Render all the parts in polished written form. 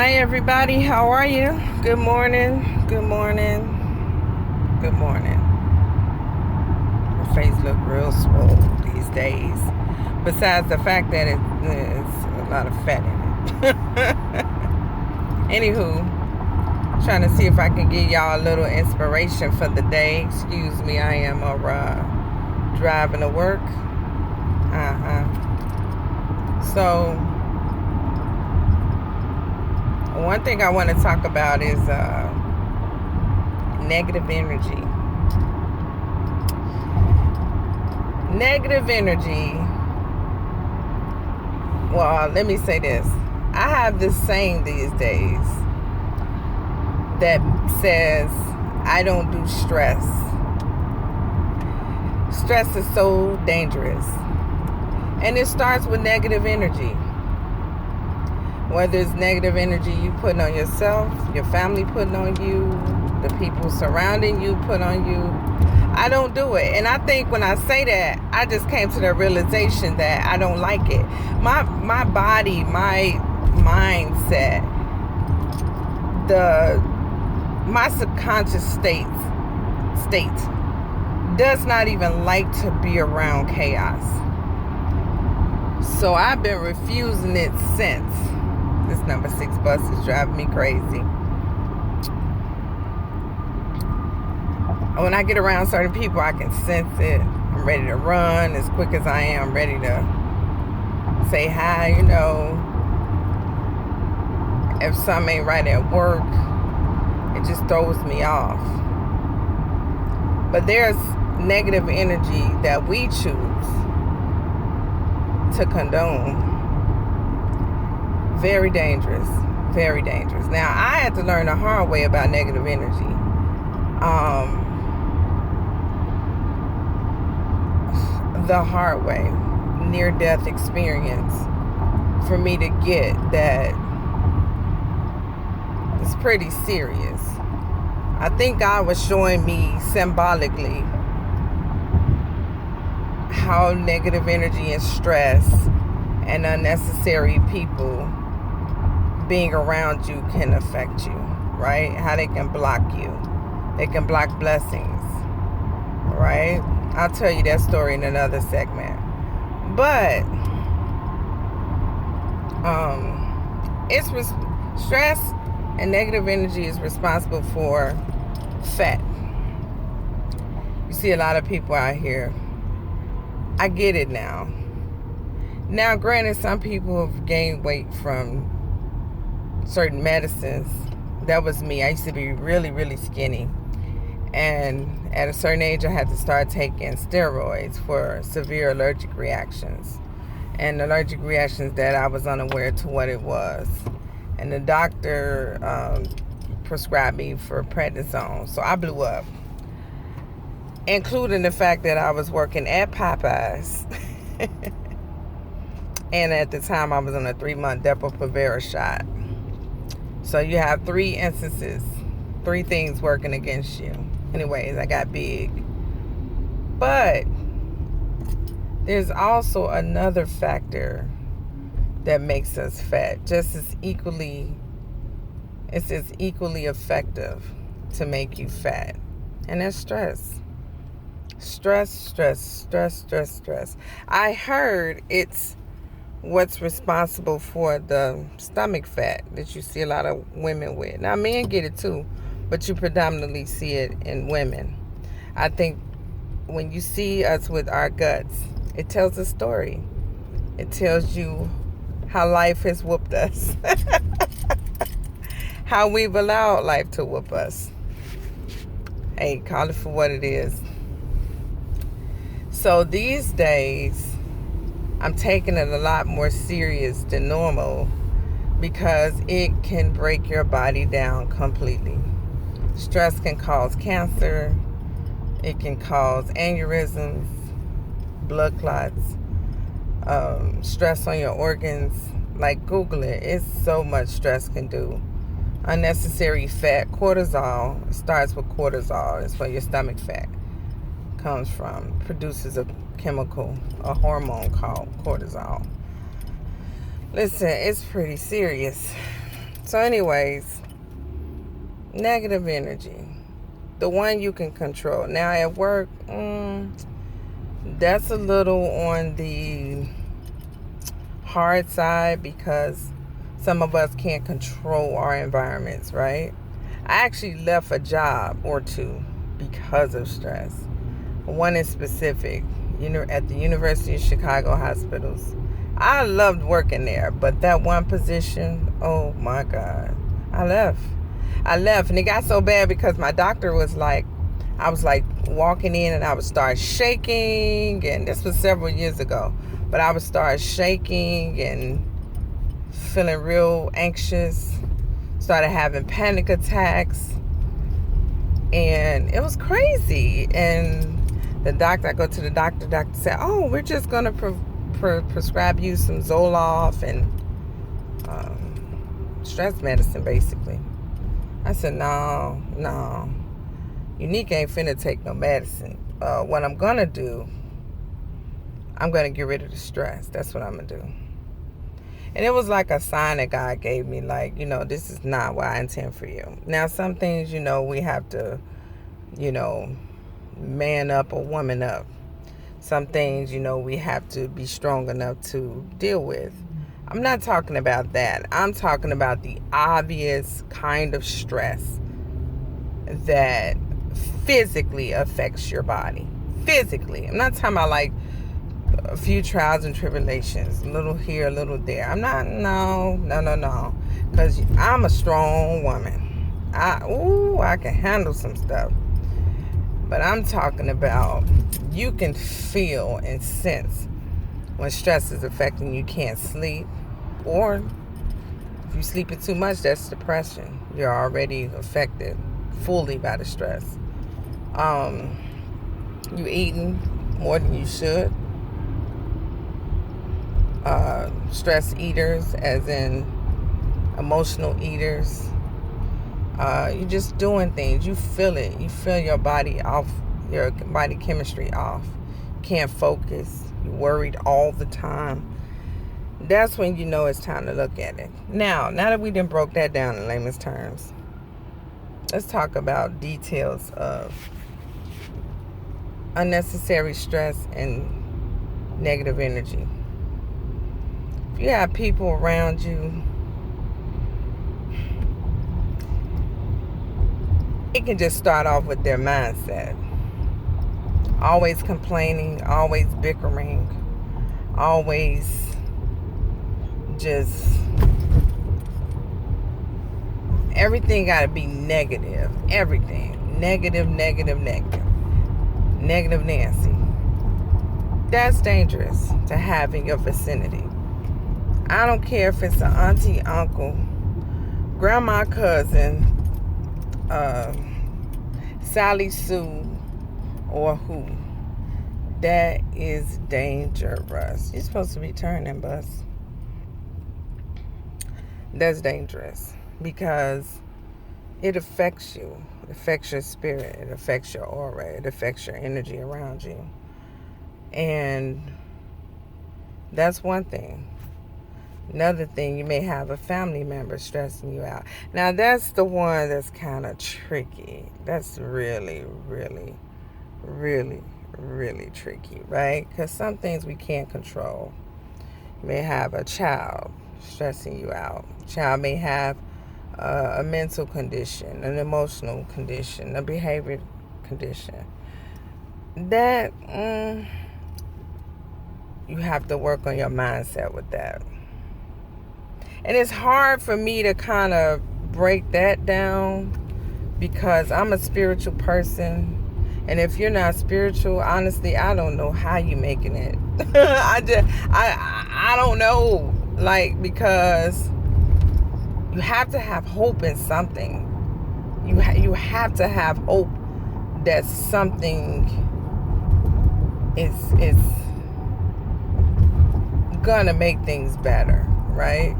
Hi, everybody. How are you? Good morning. Good morning. Good morning. My face look real swole these days. Besides the fact that it's a lot of fat in it. Anywho, trying to see if I can give y'all a little inspiration for the day. Excuse me, I am driving to work. So, one thing I want to talk about is negative energy. Negative energy. Well, let me say this. I have this saying these days that says, I don't do stress. Stress is so dangerous. And it starts with negative energy. Whether it's negative energy you putting on yourself, your family putting on you, the people surrounding you put on you. I don't do it. And I think when I say that, I just came to the realization that I don't like it. My body, my mindset, my subconscious state does not even like to be around chaos. So I've been refusing it since. This number 6 bus is driving me crazy. When I get around certain people, I can sense it. I'm ready to run as quick as I am, ready to say hi, If something ain't right at work, it just throws me off. But there's negative energy that we choose to condone. Very dangerous. Very dangerous. Now, I had to learn the hard way about negative energy. The hard way. Near-death experience for me to get that it's pretty serious. I think God was showing me symbolically how negative energy and stress and unnecessary people being around you can affect you, right? How they can block you. They can block blessings, right? I'll tell you that story in another segment. But stress and negative energy is responsible for fat. You see a lot of people out here. I get it now. Now, granted, some people have gained weight from certain medicines. That was me. I used to be really, really skinny. And at a certain age, I had to start taking steroids for severe allergic reactions. And allergic reactions that I was unaware to what it was. And the doctor prescribed me for prednisone. So I blew up. Including the fact that I was working at Popeyes. And at the time, I was on a 3-month Depo-Provera shot. So you have 3 instances, 3 things working against you. Anyways, I got big. But there's also another factor that makes us fat. It's as equally effective to make you fat. And that's stress. Stress. I heard it's what's responsible for the stomach fat that you see a lot of women with. Now, men get it too, but you predominantly see it in women. I think when you see us with our guts, it tells a story. It tells you how life has whooped us. How we've allowed life to whoop us. Hey, call it for what it is. So these days, I'm taking it a lot more serious than normal because it can break your body down completely. Stress can cause cancer. It can cause aneurysms, blood clots, stress on your organs. Like, Google it. It's so much stress can do. Unnecessary fat, cortisol. It starts with cortisol. It's where your stomach fat comes from. Produces a hormone called cortisol. Listen, it's pretty serious. So anyways, negative energy, the one you can control. Now at work, that's a little on the hard side because some of us can't control our environments, right? I actually left a job or two because of stress. One in specific, at the University of Chicago hospitals. I loved working there, but that one position, oh my God, I left. And it got so bad because my doctor was like, I was like walking in and I would start shaking, and this was several years ago, but I would start shaking and feeling real anxious, started having panic attacks, and it was crazy. And I go to the doctor said, oh, we're just going to prescribe you some Zoloft and stress medicine, basically. I said, no. Unique ain't finna take no medicine. What I'm going to do, I'm going to get rid of the stress. That's what I'm going to do. And it was like a sign that God gave me, like, this is not what I intend for you. Now, some things, we have to, man up or woman up. Some things, we have to be strong enough to deal with. I'm not talking about that. I'm talking about the obvious kind of stress that physically affects your body. Physically. I'm not talking about like a few trials and tribulations, a little here, a little there. I'm not, no. Because I'm a strong woman. I can handle some stuff. But I'm talking about you can feel and sense when stress is affecting you, can't sleep. Or if you're sleeping too much, that's depression. You're already affected fully by the stress. You eating more than you should. Stress eaters, as in emotional eaters. You're just doing things. You feel it. You feel your body off, your body chemistry off. Can't focus. You're worried all the time. That's when you know it's time to look at it. Now that we done broke that down in layman's terms, let's talk about details of unnecessary stress and negative energy. If you have people around you, it can just start off with their mindset. Always complaining, always bickering, always just everything got to be negative. Everything negative Nancy. That's dangerous to have in your vicinity. I don't care if it's an auntie, uncle, grandma, cousin, Sally Sue, or who. That is dangerous. You're supposed to be turning, bus. That's dangerous because it affects you. It affects your spirit. It affects your aura. It affects your energy around you. And that's one thing. Another thing, you may have a family member stressing you out. Now, that's the one that's kind of tricky. That's really, really, really, really tricky, right? Because some things we can't control. You may have a child stressing you out. Child may have a mental condition, an emotional condition, a behavior condition. That, you have to work on your mindset with that. And it's hard for me to kind of break that down because I'm a spiritual person. And if you're not spiritual, honestly, I don't know how you making it. I don't know. Like, because you have to have hope in something. You have to have hope that something is gonna make things better, right?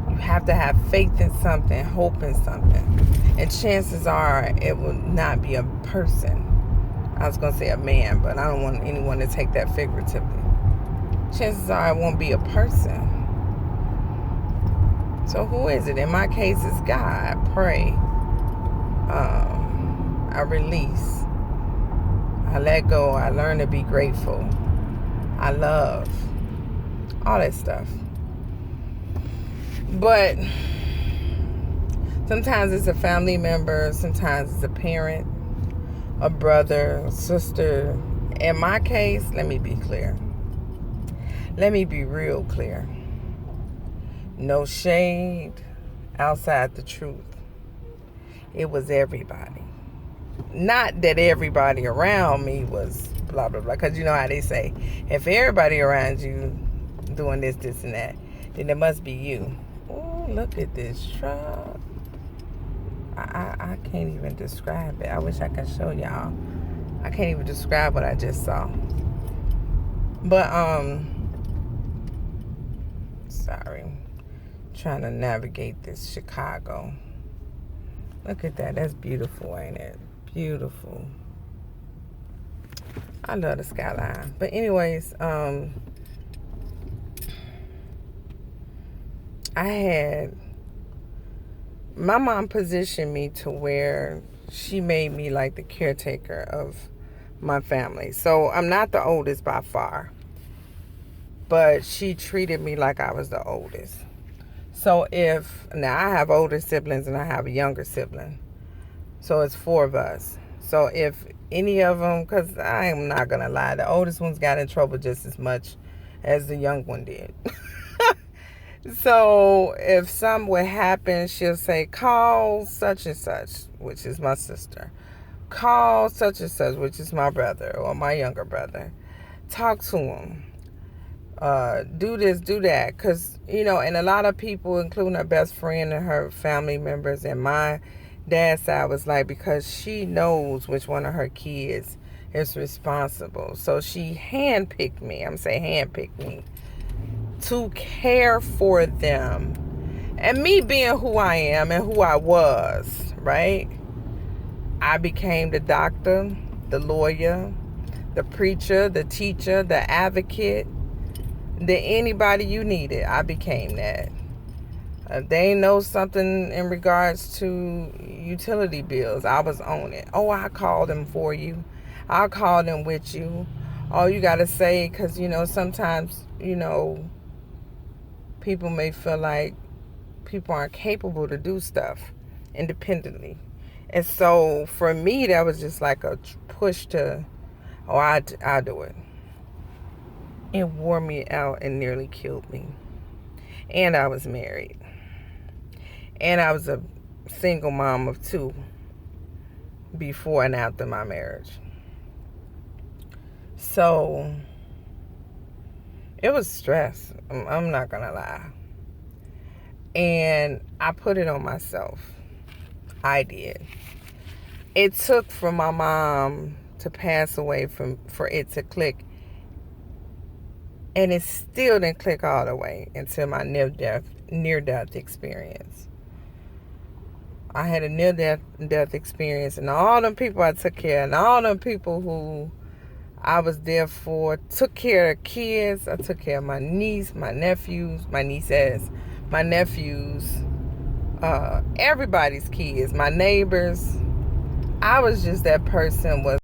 You have to have faith in something, hope in something. And chances are it will not be a person. I was going to say a man, but I don't want anyone to take that figuratively. Chances are it won't be a person. So who is it? In my case, it's God. I pray. I release. I let go. I learn to be grateful. I love. All that stuff. But sometimes it's a family member. Sometimes it's a parent, a brother, a sister. In my case, let me be clear. Let me be real clear. No shade outside the truth. It was everybody. Not that everybody around me was blah, blah, blah. Because you know how they say, if everybody around you doing this, this, and that, then it must be you. Oh, look at this truck. I can't even describe it. I wish I could show y'all. I can't even describe what I just saw. But, sorry. Trying to navigate this Chicago. Look at that. That's beautiful, ain't it? Beautiful. I love the skyline. But anyways, my mom positioned me to where she made me like the caretaker of my family. So I'm not the oldest by far, but she treated me like I was the oldest. So now I have older siblings and I have a younger sibling. So it's 4 of us. So if any of them, because I am not going to lie, the oldest ones got in trouble just as much as the young one did. So if something would happen, she'll say, call such and such, which is my sister. Call such and such, which is my brother or my younger brother. Talk to him. Do this, do that. Because, and a lot of people, including her best friend and her family members and my dad's side, was like, because she knows which one of her kids is responsible. So she handpicked me. I'm saying handpicked me to care for them. And me being who I am and who I was, right? I became the doctor, the lawyer, the preacher, the teacher, the advocate, anybody you needed. I became that. They know something in regards to utility bills, I was on it. Oh, I called them for you. I'll call them with you. All you got to say, because, sometimes, people may feel like people aren't capable to do stuff independently. And so for me, that was just like a push to, I'll do it. It wore me out and nearly killed me. And I was married. And I was a single mom of 2 before and after my marriage. So it was stress. I'm not going to lie. And I put it on myself. I did. It took for my mom to pass away for it to click. And it still didn't click all the way until my near-death experience. I had a near-death experience, and all them people I took care of, and all them people who I was there for, took care of kids. I took care of my niece, my nephews, my nieces, my nephews, everybody's kids, my neighbors. I was just that person was